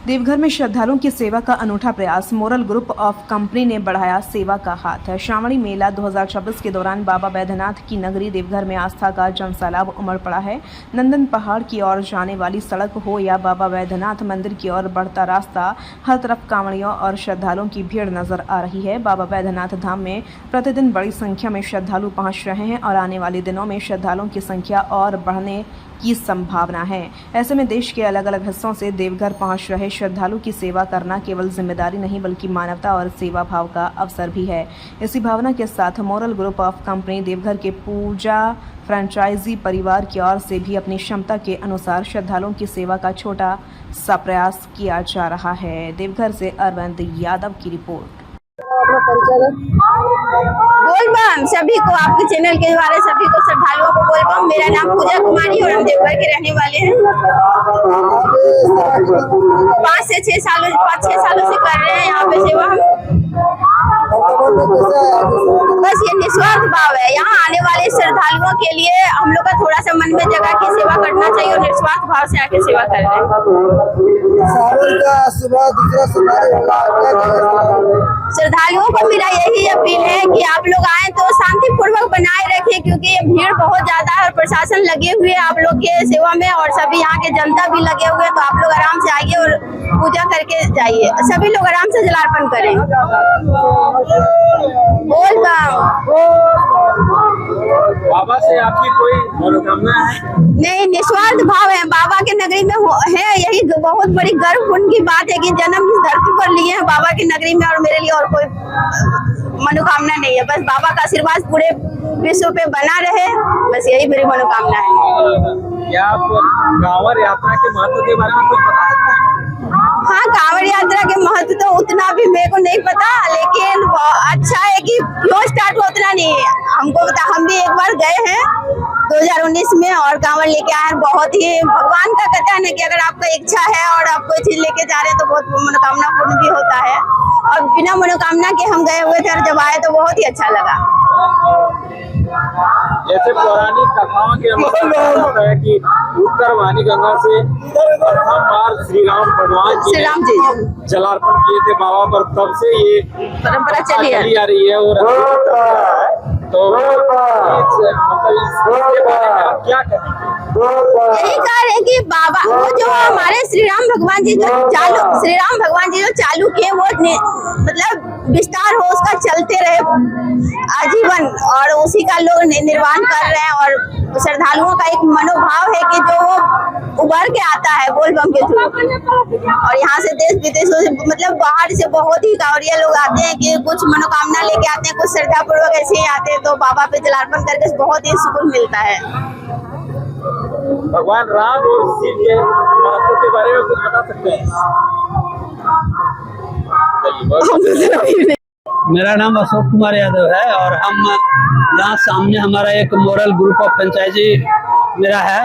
देवघर में श्रद्धालुओं की सेवा का अनूठा प्रयास। मोरल ग्रुप ऑफ कंपनी ने बढ़ाया सेवा का हाथ। श्रावणी मेला 2026 के दौरान बाबा बैद्यनाथ की नगरी देवघर में आस्था का जनसैलाब उमड़ पड़ा है। नंदन पहाड़ की ओर जाने वाली सड़क हो या बाबा बैद्यनाथ मंदिर की ओर बढ़ता रास्ता, हर तरफ कांवड़ियों और श्रद्धालुओं की भीड़ नजर आ रही है। बाबा बैद्यनाथ धाम में प्रतिदिन बड़ी संख्या में श्रद्धालु पहुंच रहे हैं और आने वाले दिनों में श्रद्धालुओं की संख्या और बढ़ने की संभावना है। ऐसे में देश के अलग अलग हिस्सों से देवघर पहुंच रहे श्रद्धालु की सेवा करना केवल जिम्मेदारी नहीं बल्कि मानवता और सेवा भाव का अवसर भी है। इसी भावना के साथ moral group of company Deoghar के पूजा फ्रेंचाइजी परिवार की ओर से भी अपनी क्षमता के अनुसार श्रद्धालुओं की सेवा का छोटा सा प्रयास किया जा रहा है। देवघर से अरविंद यादव की रिपोर्ट। बोलबम सभी को, आपके चैनल के द्वारा सभी को श्रद्धालुओं को बोलबम। मेरा नाम पूजा कुमारी और हम देवघर के रहने वाले हैं। 5 से 6 सालों से कर रहे हैं यहाँ पे सेवा हम। बस ये निस्वार्थ भाव है। यहाँ आने वाले श्रद्धालुओं के लिए हम लोग का थोड़ा सा मन में जगह की सेवा करना चाहिए और निस्वार्थ भाव से आके सेवा कर रहे हैं। श्रद्धालुओं को मेरा यही अपील है कि आप लोग आए तो शांतिपूर्वक बनाए रखें, क्योंकि भीड़ बहुत ज्यादा है और प्रशासन लगे हुए हैं आप लोग के सेवा में और सभी यहाँ के जनता भी लगे हुए हैं। तो आप लोग आराम से आइए और पूजा करके जाइए। सभी लोग आराम से जलार्पण करें। बोल बाबा से आपकी कोई मनोकामना है? नहीं, निस्वार्थ भाव है। बाबा के नगरी में है, यही बहुत बड़ी गर्व उनकी बात है कि जन्म इस धरती पर लिए हैं बाबा की नगरी में, और मेरे लिए और कोई मनोकामना नहीं है। बस बाबा का आशीर्वाद पूरे विश्व पे बना रहे, बस यही मेरी मनोकामना है। क्या आप कांवड़ यात्रा के महत्व के बारे में कुछ बता सकते हैं? हाँ, कांवड़ यात्रा के महत्व तो उतना भी मेरे को नहीं पता, लेकिन अच्छा है कि क्यों स्टार्ट हुआ उतना नहीं है हमको पता। हम भी एक बार गए हैं 2019 में और कांवड़ लेके आए हैं। बहुत ही भगवान का कथन है कि अगर आपका इच्छा है और आप कोई चीज लेके जा रहे हैं तो बहुत मनोकामना पूर्ण भी होता है। और बिना मनोकामना के हम गए हुए थे और जब आए तो बहुत ही अच्छा लगा। जैसे पौराणिक कथाओं के अनुसार है कि उत्तर वाणी गंगा से प्रथम बार श्री राम भगवान जी जलार्पण किए थे बाबा पर, तब से ये परंपरा चली आ रही है। और तो मतलब इसके बारे में आप क्या कहेंगे? यही कह रहे हैं कि बाबा वो जो हमारे श्री राम भगवान जी जो चालू किए वो मतलब विस्तार हो उसका चलते रहे आजीवन, और उसी का लोग निर्वाण कर रहे हैं। और श्रद्धालुओं का एक मनोभाव है कि जो वो उभर के आता है बोलबम के थ्रू, और यहाँ से देश विदेशों से मतलब बाहर से बहुत ही कांवड़िया लोग आते हैं कि कुछ मनोकामना लेके आते हैं, कुछ श्रद्धा पूर्वक ऐसे ही आते हैं। तो बाबा पे जलार्पण करके बहुत ही सुकून मिलता है। भगवान राम और शिव के महत्व के बारे में कुछ बता सकते हैं? मेरा नाम अशोक कुमार यादव है और हम यहाँ सामने हमारा एक मोरल ग्रुप ऑफ फ्रेंचाइजी मेरा है,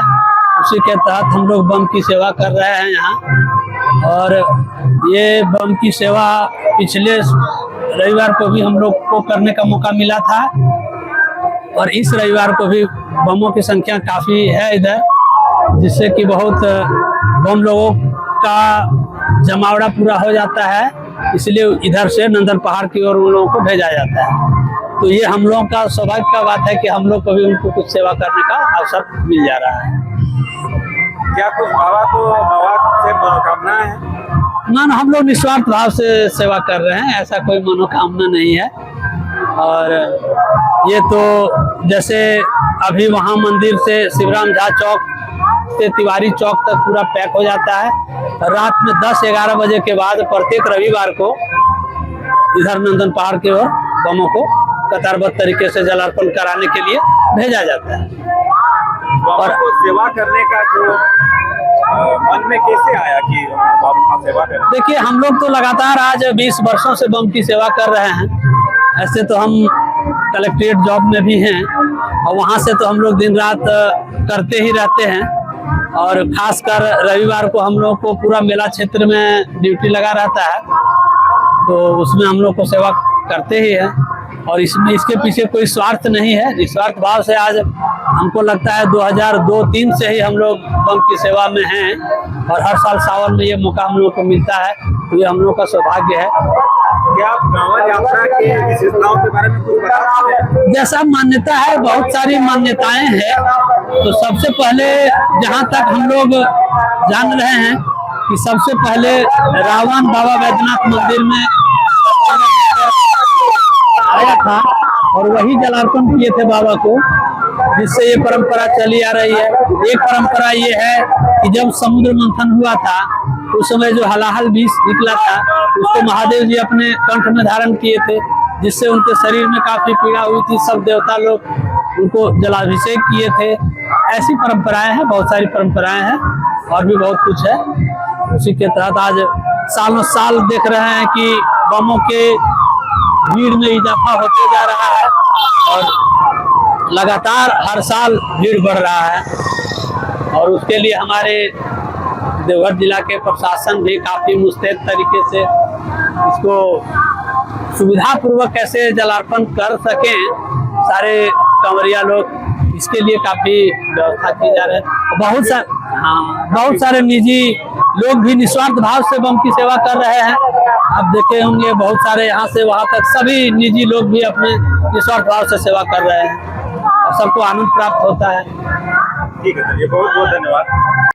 उसी के तहत हम लोग बम की सेवा कर रहे हैं यहाँ। और ये बम की सेवा पिछले रविवार को भी हम लोग को करने का मौका मिला था और इस रविवार को भी बमों की संख्या काफ़ी है इधर, जिससे कि बहुत बम लोगों का जमावड़ा पूरा हो जाता है। इसलिए इधर से नंदन पहाड़ की ओर उन लोगों को भेजा जाता है। तो ये हम लोगों का सौभाग्य का बात है कि हम लोग को भी उनको कुछ सेवा करने का अवसर मिल जा रहा है। क्या कुछ बाबा से मनोकामना है? ना, हम लोग निस्वार्थ भाव से सेवा कर रहे हैं, ऐसा कोई मनोकामना नहीं है। और ये तो जैसे अभी वहाँ मंदिर से शिवराम झा चौक से तिवारी चौक तक पूरा पैक हो जाता है। रात में 10-11 बजे के बाद प्रत्येक रविवार को इधर नंदन पहाड़ की ओर बमों को कतारबद्ध तरीके से जलार्पण कराने के लिए भेजा जाता है। और को सेवा करने का जो मन में कैसे आया कि बाबा का सेवा करें? देखिए, हम लोग तो लगातार आज 20 वर्षों से बम की सेवा कर रहे हैं। ऐसे तो हम कलेक्ट्रेट जॉब में भी हैं और वहाँ से तो हम लोग दिन रात करते ही रहते हैं। और खासकर रविवार को हम लोग को पूरा मेला क्षेत्र में ड्यूटी लगा रहता है, तो उसमें हम लोग को सेवा करते ही हैं। और इसमें इसके पीछे कोई स्वार्थ नहीं है, निस्वार्थ भाव से आज हमको लगता है 2002-03 से ही हम लोग बम की सेवा में हैं और हर साल सावन में ये मौका हम लोग को मिलता है, तो ये हम लोग का सौभाग्य है। क्या आप गाँव यात्रा के विशेषताओं के बारे में कुछ बता सकते हैं? जैसा मान्यता है, बहुत सारी मान्यताएं हैं। तो सबसे पहले जहाँ तक हम लोग जान रहे हैं कि सबसे पहले रावण बाबा बैद्यनाथ मंदिर में आया था और वही जलार्पण किए थे बाबा को, जिससे ये परंपरा चली आ रही है। एक परंपरा ये है कि जब समुद्र मंथन हुआ था उस समय जो हलाहल विष निकला था उसको महादेव जी अपने कंठ में धारण किए थे, जिससे उनके शरीर में काफी पीड़ा हुई थी। सब देवता लोग उनको जलाभिषेक किए थे। ऐसी परंपराएं हैं, बहुत सारी परंपराएं हैं और भी बहुत कुछ है। उसी के तहत आज सालों साल देख रहे हैं कि बमों के भीड़ में इजाफा होते जा रहा है और लगातार हर साल भीड़ बढ़ रहा है। और उसके लिए हमारे देवघर जिला के प्रशासन भी काफी मुस्तैद तरीके से इसको सुविधा पूर्वक कैसे जलार्पण कर सकें, सारे कंवरिया लोग इसके लिए काफी व्यवस्था की जा रही है। बहुत सारे निजी लोग भी निस्वार्थ भाव से बम की सेवा कर रहे हैं। आप देखे होंगे बहुत सारे यहाँ से वहाँ तक सभी निजी लोग भी अपने निस्वार्थ भाव से सेवा कर रहे हैं और सबको आनंद प्राप्त होता है। ठीक है, चलिए बहुत बहुत धन्यवाद।